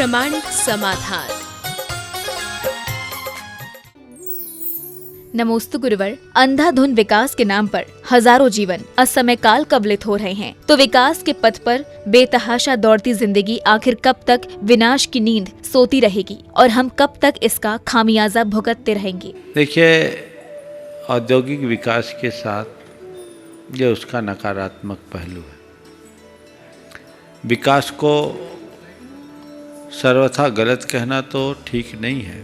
प्रामाणिक समाधान। नमोस्तु गुरुवर। अंधाधुन विकास के नाम पर हजारों जीवन असमय काल कबलित हो रहे हैं, तो विकास के पथ पर बेतहाशा दौड़ती जिंदगी आखिर कब तक विनाश की नींद सोती रहेगी और हम कब तक इसका खामियाजा भुगतते रहेंगे? देखिए, औद्योगिक विकास के साथ ये उसका नकारात्मक पहलू है। विकास को सर्वथा गलत कहना तो ठीक नहीं है,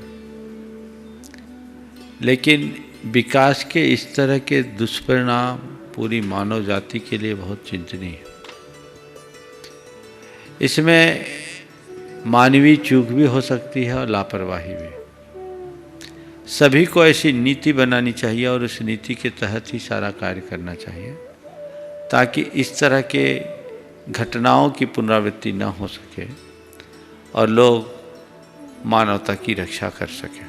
लेकिन विकास के इस तरह के दुष्परिणाम पूरी मानव जाति के लिए बहुत चिंतनीय है। इसमें मानवीय चूक भी हो सकती है और लापरवाही भी। सभी को ऐसी नीति बनानी चाहिए और उस नीति के तहत ही सारा कार्य करना चाहिए, ताकि इस तरह के घटनाओं की पुनरावृत्ति न हो सके और लोग मानवता की रक्षा कर सकें।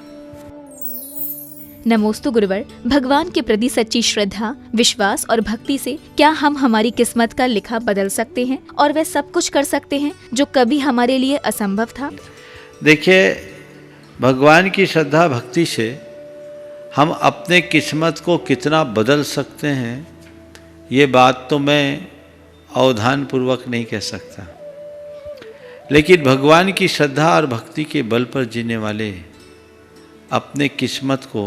नमोस्तु गुरुवर। भगवान के प्रति सच्ची श्रद्धा, विश्वास और भक्ति से क्या हम हमारी किस्मत का लिखा बदल सकते हैं और वह सब कुछ कर सकते हैं जो कभी हमारे लिए असंभव था? देखिए, भगवान की श्रद्धा भक्ति से हम अपने किस्मत को कितना बदल सकते हैं, ये बात तो मैं अवधान पूर्वक नहीं कह सकता, लेकिन भगवान की श्रद्धा और भक्ति के बल पर जीने वाले अपने किस्मत को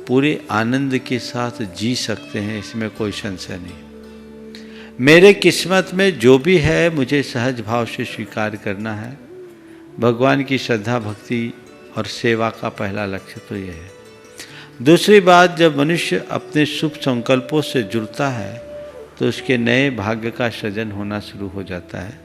पूरे आनंद के साथ जी सकते हैं, इसमें कोई संशय नहीं। मेरे किस्मत में जो भी है मुझे सहज भाव से स्वीकार करना है। भगवान की श्रद्धा भक्ति और सेवा का पहला लक्ष्य तो यह है। दूसरी बात, जब मनुष्य अपने शुभ संकल्पों से जुड़ता है तो उसके नए भाग्य का सृजन होना शुरू हो जाता है।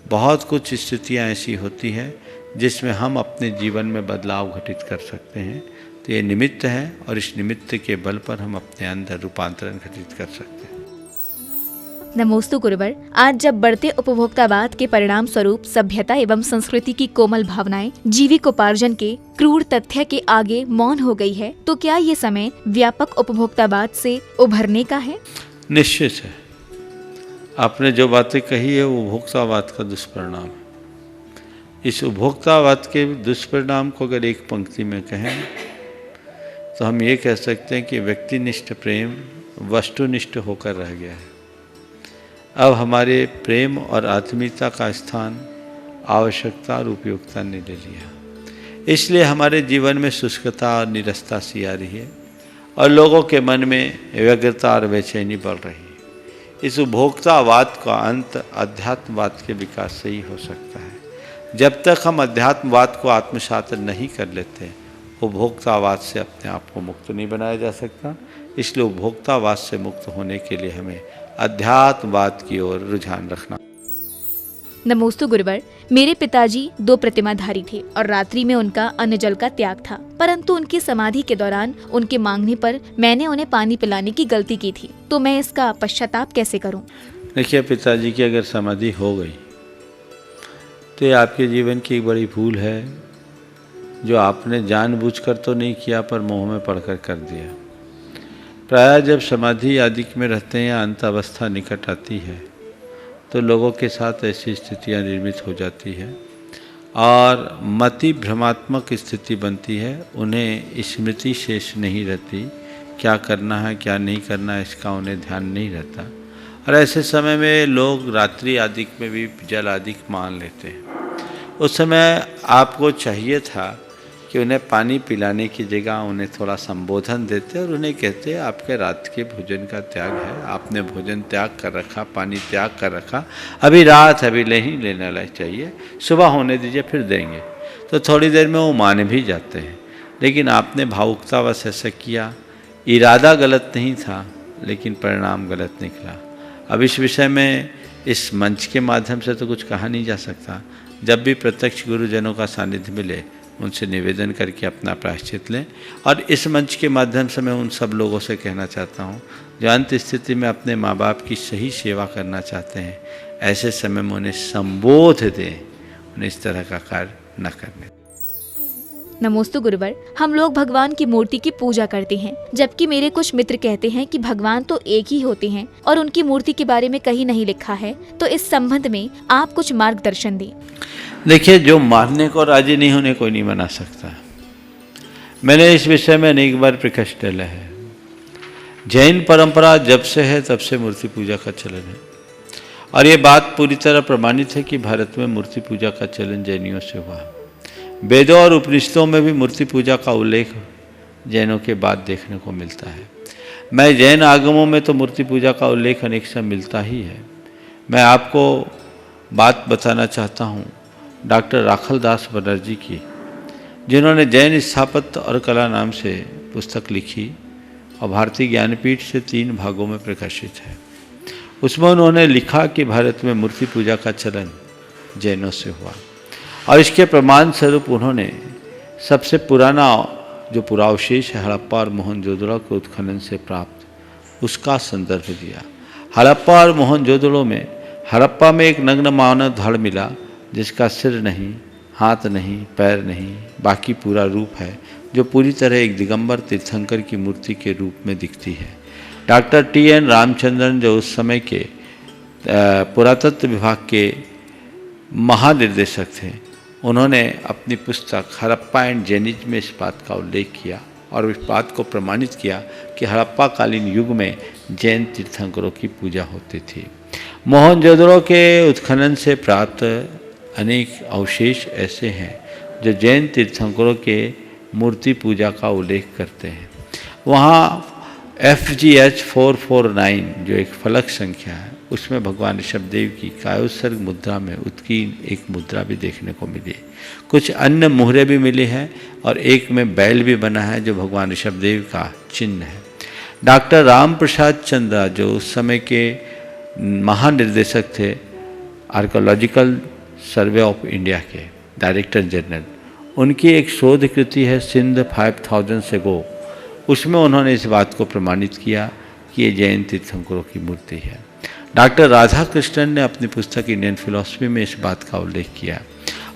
बहुत कुछ स्थितियां ऐसी होती हैं जिसमें हम अपने जीवन में बदलाव घटित कर सकते हैं, तो ये निमित्त है और इस निमित्त के बल पर हम अपने अंदर रूपांतरण घटित कर सकते हैं। नमोस्तु गुरुवर। आज जब बढ़ते उपभोक्तावाद के परिणाम स्वरूप सभ्यता एवं संस्कृति की कोमल भावनाएं जीविकोपार्जन के क्रूर तथ्य के आगे मौन हो गई है, तो क्या ये समय व्यापक उपभोक्तावाद से उभरने का है? निश्चित है। आपने जो बातें कही है वो उपभोक्तावाद का दुष्परिणाम है। इस उपभोक्तावाद के दुष्परिणाम को अगर एक पंक्ति में कहें तो हम ये कह सकते हैं कि व्यक्तिनिष्ठ प्रेम वस्तुनिष्ठ होकर रह गया है। अब हमारे प्रेम और आत्मीयता का स्थान आवश्यकता और उपयोगिता ने ले लिया। इसलिए हमारे जीवन में शुष्कता और निरस्ता सी आ रही है और लोगों के मन में व्यग्रता और बेचैनी बढ़ रही है। इस उपभोक्तावाद का अंत अध्यात्मवाद के विकास से ही हो सकता है। जब तक हम अध्यात्मवाद को आत्मसात नहीं कर लेते, उपभोक्तावाद से अपने आप को मुक्त नहीं बनाया जा सकता। इसलिए उपभोक्तावाद से मुक्त होने के लिए हमें अध्यात्मवाद की ओर रुझान रखना। नमोस्तु गुरुवर। मेरे पिताजी 2 प्रतिमाधारी थे और रात्रि में उनका अन्न जल का त्याग था, परंतु उनकी समाधि के दौरान उनके मांगने पर मैंने उन्हें पानी पिलाने की गलती की थी, तो मैं इसका पश्चाताप कैसे करूं? देखिए, पिताजी की अगर समाधि हो गई तो ये आपके जीवन की एक बड़ी भूल है, जो आपने जानबूझकर तो नहीं किया पर मोह में पड़कर कर दिया। प्रायः जब समाधि आदि में रहते हैं या अंत अवस्था निकट आती है तो लोगों के साथ ऐसी स्थितियां निर्मित हो जाती है और मति भ्रमात्मक स्थिति बनती है। उन्हें स्मृति शेष नहीं रहती, क्या करना है क्या नहीं करना है इसका उन्हें ध्यान नहीं रहता, और ऐसे समय में लोग रात्रि आदि में भी जल आदि मान लेते हैं। उस समय आपको चाहिए था कि उन्हें पानी पिलाने की जगह उन्हें थोड़ा संबोधन देते और उन्हें कहते आपके रात के भोजन का त्याग है, आपने भोजन त्याग कर रखा, पानी त्याग कर रखा, अभी रात अभी नहीं लेना चाहिए, सुबह होने दीजिए फिर देंगे। तो थोड़ी देर में वो मान भी जाते हैं, लेकिन आपने भावुकतावश ऐसा किया। इरादा गलत नहीं था लेकिन परिणाम गलत निकला। अब इस विषय में इस मंच के माध्यम से तो कुछ कहा नहीं जा सकता। जब भी प्रत्यक्ष गुरुजनों का सानिध्य मिले उनसे निवेदन करके अपना प्रायश्चित लें। और इस मंच के माध्यम से मैं उन सब लोगों से कहना चाहता हूँ जो अंत स्थिति में अपने माँ बाप की सही सेवा करना चाहते हैं, ऐसे समय में उन्हें संबोध दें, उन्हें इस तरह का कार्य न करने। नमोस्तु गुरुवर, हम लोग भगवान की मूर्ति की पूजा करते हैं, जबकि मेरे कुछ मित्र कहते हैं कि भगवान तो एक ही होते हैं और उनकी मूर्ति के बारे में कहीं नहीं लिखा है। तो इस संबंध में आप कुछ मार्गदर्शन दें। देखिए, जो मानने को राजी नहीं होने कोई नहीं मना सकता। मैंने इस विषय में अनेक बार प्रकाश डाला है। जैन परंपरा जब से है तब से मूर्ति पूजा का चलन है, और ये बात पूरी तरह प्रमाणित है कि भारत में मूर्ति पूजा का चलन जैनियों से हुआ। वेदों और उपनिषदों में भी मूर्ति पूजा का उल्लेख जैनों के बाद देखने को मिलता है। मैं जैन आगमों में तो मूर्ति पूजा का उल्लेख अनेक से मिलता ही है। मैं आपको बात बताना चाहता हूँ डॉक्टर राखलदास बनर्जी की, जिन्होंने जैन स्थापत्य और कला नाम से पुस्तक लिखी और भारतीय ज्ञानपीठ से 3 भागों में प्रकाशित है। उसमें उन्होंने लिखा कि भारत में मूर्ति पूजा का चलन जैनों से हुआ, और इसके प्रमाण स्वरूप उन्होंने सबसे पुराना जो पुरावशेष है हड़प्पा और मोहनजोदड़ो के उत्खनन से प्राप्त, उसका संदर्भ दिया। हड़प्पा और मोहनजोदड़ो में हड़प्पा में एक नग्न मानव धड़ मिला जिसका सिर नहीं, हाथ नहीं, पैर नहीं, बाकी पूरा रूप है, जो पूरी तरह एक दिगंबर तीर्थंकर की मूर्ति के रूप में दिखती है। Doctor TN. रामचंद्रन, जो उस समय के पुरातत्व विभाग के महानिर्देशक थे, उन्होंने अपनी पुस्तक हड़प्पा एंड जैनिज्म में इस बात का उल्लेख किया और इस बात को प्रमाणित किया कि हड़प्पा कालीन युग में जैन तीर्थंकरों की पूजा होती थी। मोहनजोदड़ो के उत्खनन से प्राप्त अनेक अवशेष ऐसे हैं जो जैन तीर्थंकरों के मूर्ति पूजा का उल्लेख करते हैं। वहाँ FGH 449 जो एक फलक संख्या है, उसमें भगवान ऋषभदेव की कायोत्सर्ग मुद्रा में उत्कीर्ण एक मुद्रा भी देखने को मिली। कुछ अन्य मुहरे भी मिले हैं और एक में बैल भी बना है जो भगवान ऋषभदेव का चिन्ह है। डॉक्टर राम प्रसाद चंद्रा, जो उस समय के महानिर्देशक थे आर्कोलॉजिकल सर्वे ऑफ इंडिया के डायरेक्टर जनरल, उनकी एक शोध कृति है सिंध 5000 से गो। उसमें उन्होंने इस बात को प्रमाणित किया कि ये जैन तीर्थंकरों की मूर्ति है। डॉक्टर राधा कृष्णन ने अपनी पुस्तक इंडियन फिलॉसफी में इस बात का उल्लेख किया,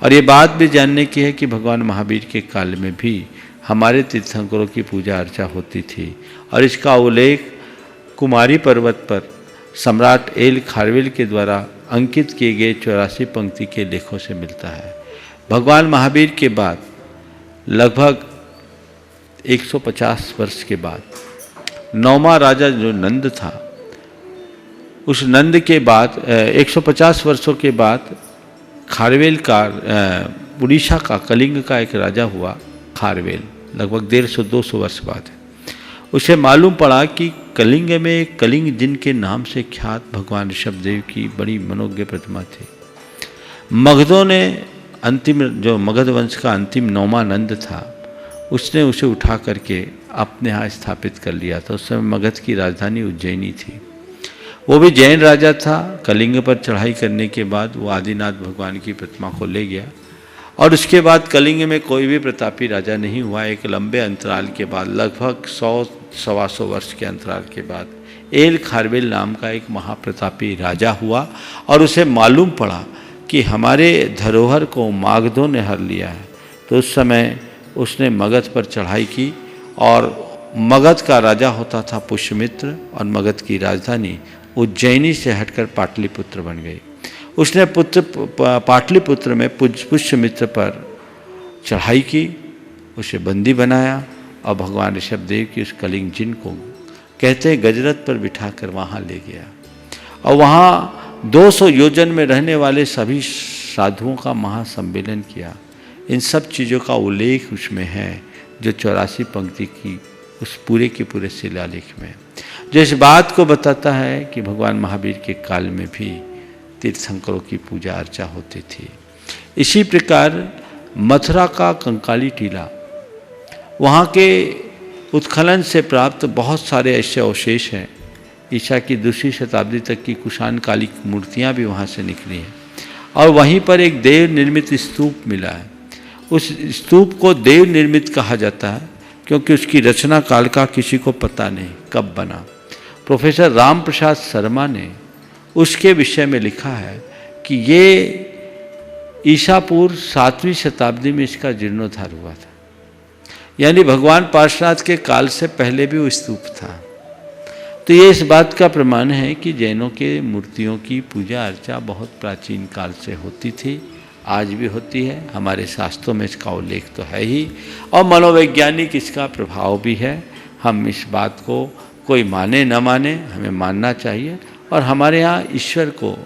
और ये बात भी जानने की है कि भगवान महावीर के काल में भी हमारे तीर्थंकरों की पूजा अर्चा होती थी, और इसका उल्लेख कुमारी पर्वत पर सम्राट एल खारवेल के द्वारा अंकित किए गए 84 पंक्ति के लेखों से मिलता है। भगवान महावीर के बाद लगभग 150 वर्ष के बाद 9वां राजा जो नंद था, उस नंद के बाद 150 वर्षों के बाद खारवेल का उड़ीसा का कलिंग का एक राजा हुआ खारवेल, लगभग 150-200 वर्ष बाद। उसे मालूम पड़ा कि कलिंग में कलिंग जिनके नाम से ख्यात भगवान ऋषभदेव की बड़ी मनोज्ञ प्रतिमा थी। मगधों ने अंतिम जो मगध वंश का अंतिम 9वां नंद था, उसने उसे उठा करके अपने यहाँ स्थापित कर लिया था। उस समय मगध की राजधानी उज्जैनी थी। वो भी जैन राजा था। कलिंग पर चढ़ाई करने के बाद वो आदिनाथ भगवान की प्रतिमा को ले गया, और उसके बाद कलिंग में कोई भी प्रतापी राजा नहीं हुआ। एक लंबे अंतराल के बाद, लगभग 100-125 वर्ष के अंतराल के बाद, एल खारवेल नाम का एक महाप्रतापी राजा हुआ, और उसे मालूम पड़ा कि हमारे धरोहर को मागधों ने हर लिया है। तो उस समय उसने मगध पर चढ़ाई की, और मगध का राजा होता था पुष्यमित्र, और मगध की राजधानी उज्जैनी से हटकर पाटलिपुत्र बन गई। उसने पाटलिपुत्र में पुष्यमित्र पर चढ़ाई की, उसे बंदी बनाया, और भगवान ऋषभदेव की उस कलिंग जिन को कहते हैं गजरथ पर बिठाकर वहाँ ले गया, और वहाँ 200 योजन में रहने वाले सभी साधुओं का महासम्मेलन किया। इन सब चीज़ों का उल्लेख उसमें है, जो 84 पंक्ति की उस पूरे के पूरे शिलालेख में, जो इस बात को बताता है कि भगवान महावीर के काल में भी तीर्थंकरों की पूजा अर्चा होती थी। इसी प्रकार मथुरा का कंकाली टीला, वहाँ के उत्खनन से प्राप्त बहुत सारे ऐसे अवशेष हैं। ईसा की 2री शताब्दी तक की कुषाण कालिक मूर्तियाँ भी वहाँ से निकली हैं, और वहीं पर एक देव निर्मित स्तूप मिला है। उस स्तूप को देव निर्मित कहा जाता है क्योंकि उसकी रचना काल का किसी को पता नहीं कब बना। प्रोफेसर राम प्रसाद शर्मा ने उसके विषय में लिखा है कि ये ईसा पूर्व 7वीं शताब्दी में इसका जीर्णोद्धार हुआ था। यानी भगवान पार्श्वनाथ के काल से पहले भी वो स्तूप था। तो ये इस बात का प्रमाण है कि जैनों के मूर्तियों की पूजा अर्चा बहुत प्राचीन काल से होती थी, आज भी होती है। हमारे शास्त्रों में इसका उल्लेख तो है ही, और मनोवैज्ञानिक इसका प्रभाव भी है। हम इस बात को कोई माने न माने, हमें मानना चाहिए। और हमारे यहाँ ईश्वर को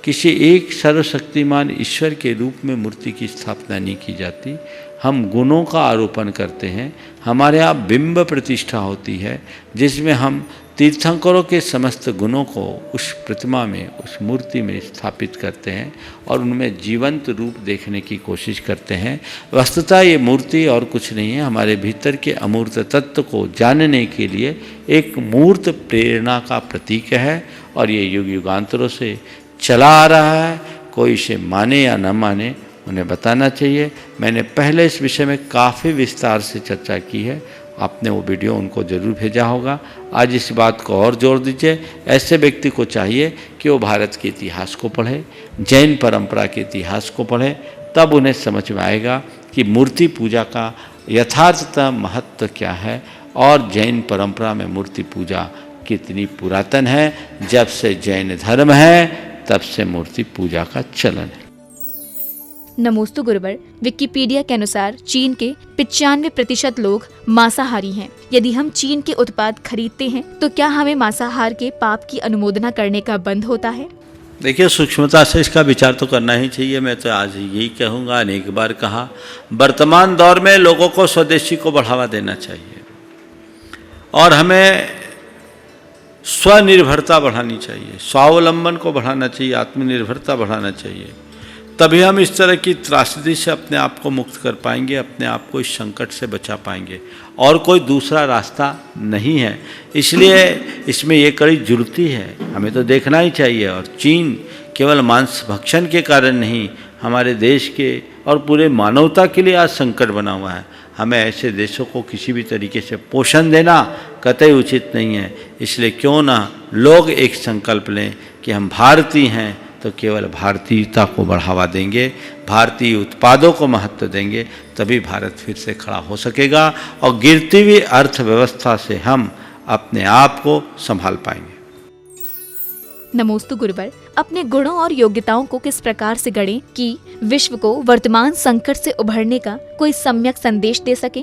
किसी एक सर्वशक्तिमान ईश्वर के रूप में मूर्ति की स्थापना नहीं की जाती। हम गुणों का आरोपण करते हैं। हमारे यहाँ बिंब प्रतिष्ठा होती है, जिसमें हम तीर्थंकरों के समस्त गुणों को उस प्रतिमा में, उस मूर्ति में स्थापित करते हैं और उनमें जीवंत रूप देखने की कोशिश करते हैं। वस्तुतः ये मूर्ति और कुछ नहीं है, हमारे भीतर के अमूर्त तत्व को जानने के लिए एक मूर्त प्रेरणा का प्रतीक है, और ये युग युगांतरों से चला आ रहा है। कोई इसे माने या न माने, उन्हें बताना चाहिए। मैंने पहले इस विषय में काफ़ी विस्तार से चर्चा की है, आपने वो वीडियो उनको ज़रूर भेजा होगा। आज इस बात को और जोर दीजिए। ऐसे व्यक्ति को चाहिए कि वो भारत के इतिहास को पढ़े, जैन परंपरा के इतिहास को पढ़े, तब उन्हें समझ में आएगा कि मूर्ति पूजा का यथार्थतः महत्व क्या है और जैन परंपरा में मूर्ति पूजा कितनी पुरातन है। जब से जैन धर्म है तब से मूर्ति पूजा का चलन है। नमोस्तु गुरुवर, विकिपीडिया के अनुसार चीन के 95% लोग मांसाहारी हैं। यदि हम चीन के उत्पाद खरीदते हैं तो क्या हमें मांसाहार के पाप की अनुमोदना करने का बंध होता है? देखिए, सूक्ष्मता से इसका विचार तो करना ही चाहिए। मैं तो आज यही कहूँगा, अनेक बार कहा, वर्तमान दौर में लोगों को स्वदेशी को बढ़ावा देना चाहिए और हमें स्वनिर्भरता बढ़ानी चाहिए, स्वावलंबन को बढ़ाना चाहिए, आत्मनिर्भरता बढ़ाना चाहिए। तभी हम इस तरह की त्रासदी से अपने आप को मुक्त कर पाएंगे, अपने आप को इस संकट से बचा पाएंगे, और कोई दूसरा रास्ता नहीं है। इसलिए इसमें ये कड़ी जुड़ती है, हमें तो देखना ही चाहिए। और चीन केवल मांस भक्षण के कारण नहीं, हमारे देश के और पूरे मानवता के लिए आज संकट बना हुआ है। हमें ऐसे देशों को किसी भी तरीके से पोषण देना कतई उचित नहीं है। इसलिए क्यों ना लोग एक संकल्प लें कि हम भारतीय हैं तो केवल भारतीयता को बढ़ावा देंगे, भारतीय उत्पादों को महत्व देंगे, तभी भारत फिर से खड़ा हो सकेगा और गिरती हुई अर्थव्यवस्था से हम अपने आप को संभाल पाएंगे। नमोस्तु गुरुवर, अपने गुणों और योग्यताओं को किस प्रकार से गढ़ें कि विश्व को वर्तमान संकट से उभरने का कोई सम्यक संदेश दे सकें?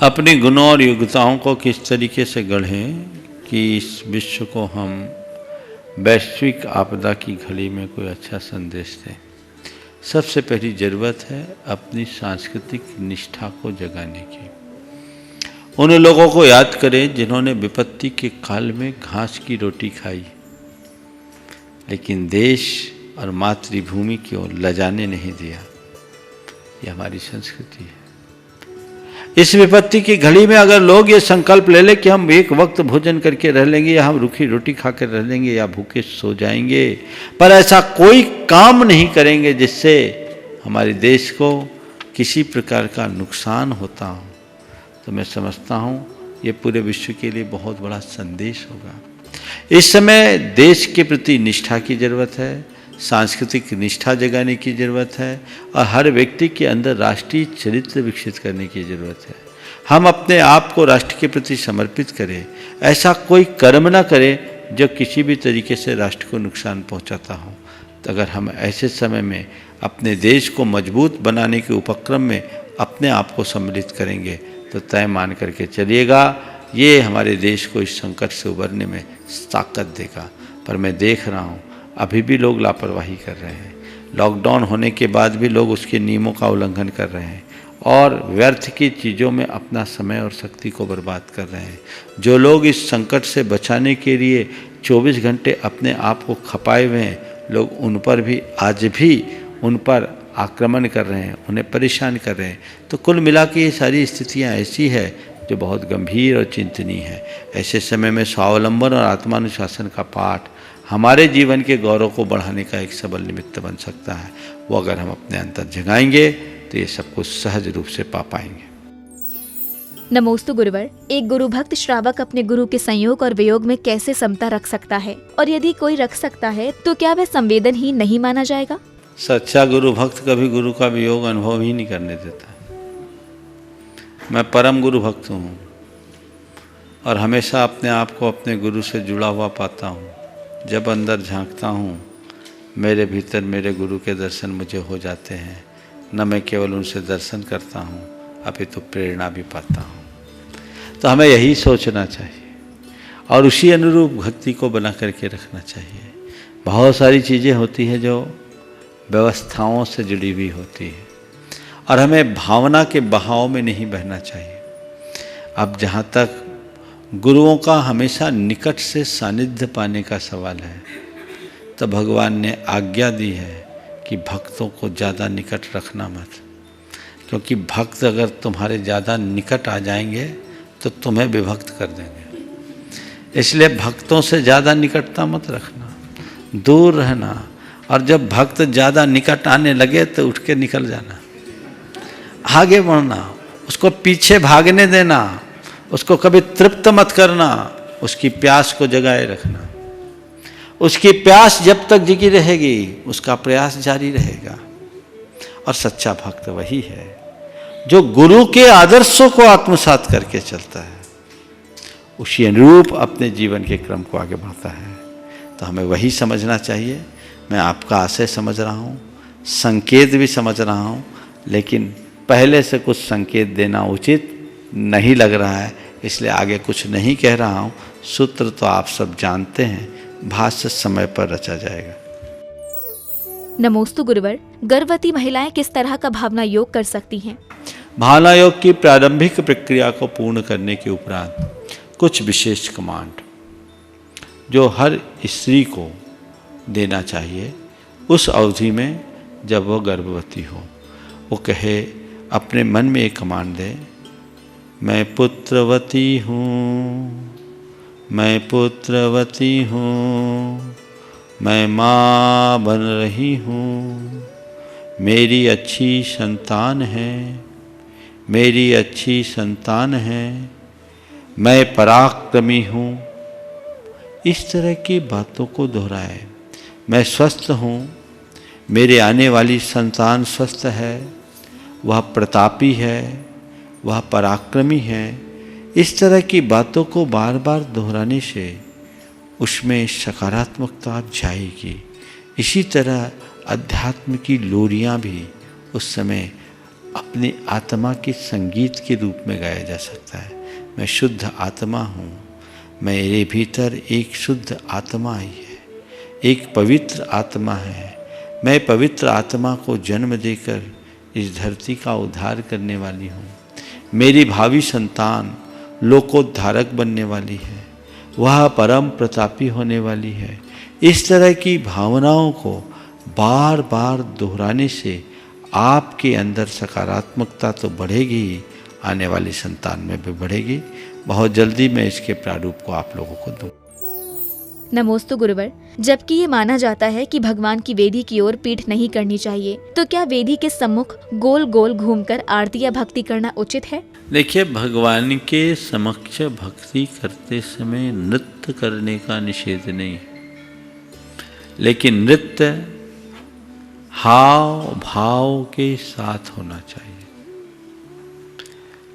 अपने गुणों और योग्यताओं को किस तरीके से गढ़ें कि इस विश्व को हम वैश्विक आपदा की घड़ी में कोई अच्छा संदेश दें। सबसे पहली ज़रूरत है अपनी सांस्कृतिक निष्ठा को जगाने की। उन लोगों को याद करें जिन्होंने विपत्ति के काल में घास की रोटी खाई, लेकिन देश और मातृभूमि की ओर लजाने नहीं दिया। ये हमारी संस्कृति है। इस विपत्ति की घड़ी में अगर लोग ये संकल्प ले ले कि हम एक वक्त भोजन करके रह लेंगे, या हम रूखी रोटी खाकर रह लेंगे, या भूखे सो जाएंगे, पर ऐसा कोई काम नहीं करेंगे जिससे हमारे देश को किसी प्रकार का नुकसान होता हो, तो मैं समझता हूँ ये पूरे विश्व के लिए बहुत बड़ा संदेश होगा। इस समय देश के प्रति निष्ठा की जरूरत है, सांस्कृतिक निष्ठा जगाने की ज़रूरत है, और हर व्यक्ति के अंदर राष्ट्रीय चरित्र विकसित करने की ज़रूरत है। हम अपने आप को राष्ट्र के प्रति समर्पित करें, ऐसा कोई कर्म ना करें जो किसी भी तरीके से राष्ट्र को नुकसान पहुंचाता हो। तो अगर हम ऐसे समय में अपने देश को मजबूत बनाने के उपक्रम में अपने आप को सम्मिलित करेंगे तो तय मान करके चलिएगा, ये हमारे देश को इस संकट से उबरने में ताकत देगा। पर मैं देख रहा हूँ अभी भी लोग लापरवाही कर रहे हैं। लॉकडाउन होने के बाद भी लोग उसके नियमों का उल्लंघन कर रहे हैं और व्यर्थ की चीज़ों में अपना समय और शक्ति को बर्बाद कर रहे हैं। जो लोग इस संकट से बचाने के लिए 24 घंटे अपने आप को खपाए हुए हैं, लोग उन पर भी आज भी उन पर आक्रमण कर रहे हैं, उन्हें परेशान कर रहे हैं। तो कुल मिला के ये सारी स्थितियाँ ऐसी है जो बहुत गंभीर और चिंतनीय है। ऐसे समय में स्वावलंबन और आत्मानुशासन का पाठ हमारे जीवन के गौरव को बढ़ाने का एक सबल निमित्त बन सकता है। वो अगर हम अपने अंतर जगाएंगे तो ये सब कुछ सहज रूप से पा पाएंगे। नमोस्तु गुरुवर, एक गुरु भक्त श्रावक अपने गुरु के संयोग और वियोग में कैसे समता रख सकता है, और यदि कोई रख सकता है तो क्या वह संवेदनहीन नहीं माना जाएगा? सच्चा गुरु भक्त कभी गुरु का वियोग अनुभव ही नहीं करने देता। मैं परम गुरु भक्त हूँ और हमेशा अपने आप को अपने गुरु से जुड़ा हुआ पाता हूँ। जब अंदर झांकता हूँ मेरे भीतर मेरे गुरु के दर्शन मुझे हो जाते हैं। न मैं केवल उनसे दर्शन करता हूँ अपितु प्रेरणा भी पाता हूँ। तो हमें यही सोचना चाहिए और उसी अनुरूप भक्ति को बना करके रखना चाहिए। बहुत सारी चीज़ें होती हैं जो व्यवस्थाओं से जुड़ी हुई होती है और हमें भावना के बहाव में नहीं बहना चाहिए। अब जहाँ तक गुरुओं का हमेशा निकट से सानिध्य पाने का सवाल है तो भगवान ने आज्ञा दी है कि भक्तों को ज़्यादा निकट रखना मत, क्योंकि भक्त अगर तुम्हारे ज़्यादा निकट आ जाएंगे तो तुम्हें विभक्त कर देंगे। इसलिए भक्तों से ज़्यादा निकटता मत रखना, दूर रहना। और जब भक्त ज़्यादा निकट आने लगे तो उठ के निकल जाना, आगे बढ़ना, उसको पीछे भागने देना, उसको कभी तृप्त मत करना, उसकी प्यास को जगाए रखना। उसकी प्यास जब तक जगी रहेगी उसका प्रयास जारी रहेगा। और सच्चा भक्त वही है जो गुरु के आदर्शों को आत्मसात करके चलता है, उसी अनुरूप अपने जीवन के क्रम को आगे बढ़ता है। तो हमें वही समझना चाहिए। मैं आपका आशय समझ रहा हूँ, संकेत भी समझ रहा हूँ, लेकिन पहले से कुछ संकेत देना उचित नहीं लग रहा है, इसलिए आगे कुछ नहीं कह रहा हूँ। सूत्र तो आप सब जानते हैं, भाष्य समय पर रचा जाएगा। नमोस्तु गुरुवर, गर्भवती महिलाएं किस तरह का भावना योग कर सकती हैं? भावना योग की प्रारंभिक प्रक्रिया को पूर्ण करने के उपरांत कुछ विशेष कमांड जो हर स्त्री को देना चाहिए उस अवधि में जब वह गर्भवती हो। वो कहे, अपने मन में एक कमांड दे, मैं पुत्रवती हूँ, मैं पुत्रवती हूँ, मैं माँ बन रही हूँ, मेरी अच्छी संतान है, मेरी अच्छी संतान है, मैं पराक्रमी हूँ। इस तरह की बातों को दोहराए। मैं स्वस्थ हूँ, मेरे आने वाली संतान स्वस्थ है, वह प्रतापी है, वह पराक्रमी है। इस तरह की बातों को बार बार दोहराने से उसमें सकारात्मकता जाएगी। इसी तरह अध्यात्म की लोरियां भी उस समय अपनी आत्मा के संगीत के रूप में गाया जा सकता है। मैं शुद्ध आत्मा हूँ, मेरे भीतर एक शुद्ध आत्मा आई है, एक पवित्र आत्मा है। मैं पवित्र आत्मा को जन्म देकर इस धरती का उद्धार करने वाली हूँ। मेरी भावी संतान लोकोद्धारक बनने वाली है, वह परम प्रतापी होने वाली है। इस तरह की भावनाओं को बार बार दोहराने से आपके अंदर सकारात्मकता तो बढ़ेगी ही, आने वाली संतान में भी बढ़ेगी। बहुत जल्दी मैं इसके प्रारूप को आप लोगों को दूँ। नमोस्तु गुरुवर, जबकि ये माना जाता है कि भगवान की वेदी की ओर पीठ नहीं करनी चाहिए, तो क्या वेदी के सम्मुख गोल गोल घूमकर आरती या भक्ति करना उचित है? देखिए, भगवान के समक्ष भक्ति करते समय नृत्य करने का निषेध नहीं है, लेकिन नृत्य हाव भाव के साथ होना चाहिए।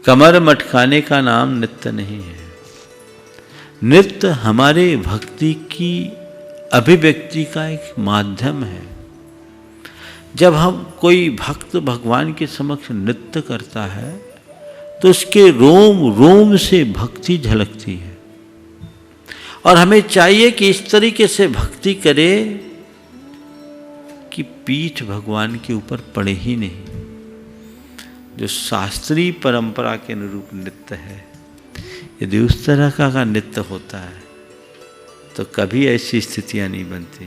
कमर मटकाने का नाम नृत्य नहीं है। नृत्य हमारे भक्ति की अभिव्यक्ति का एक माध्यम है। जब हम कोई भक्त भगवान के समक्ष नृत्य करता है तो उसके रोम रोम से भक्ति झलकती है। और हमें चाहिए कि इस तरीके से भक्ति करे कि पीठ भगवान के ऊपर पड़े ही नहीं। जो शास्त्रीय परंपरा के अनुरूप नृत्य है, यदि उस तरह का नृत्य होता है तो कभी ऐसी स्थितियां नहीं बनती।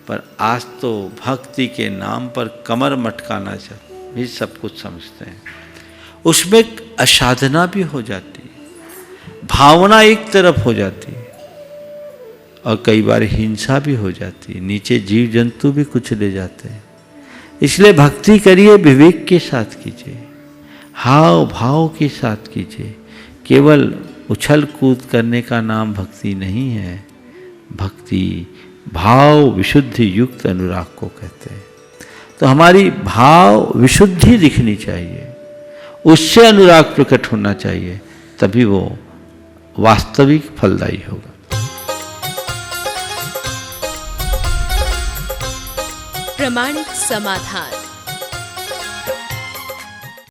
पर आज तो भक्ति के नाम पर कमर मटकाना भी सब कुछ समझते हैं। उसमें असाधना भी हो जाती है, भावना एक तरफ हो जाती है और कई बार हिंसा भी हो जाती है। नीचे जीव जंतु भी कुछ ले जाते हैं। इसलिए भक्ति करिए, विवेक के साथ कीजिए, हाव भाव के साथ कीजिए। केवल उछल कूद करने का नाम भक्ति नहीं है। भक्ति भाव विशुद्धि युक्त अनुराग को कहते हैं। तो हमारी भाव विशुद्धि दिखनी चाहिए, उससे अनुराग प्रकट होना चाहिए, तभी वो वास्तविक फलदायी होगा। प्रामाणिक समाधान।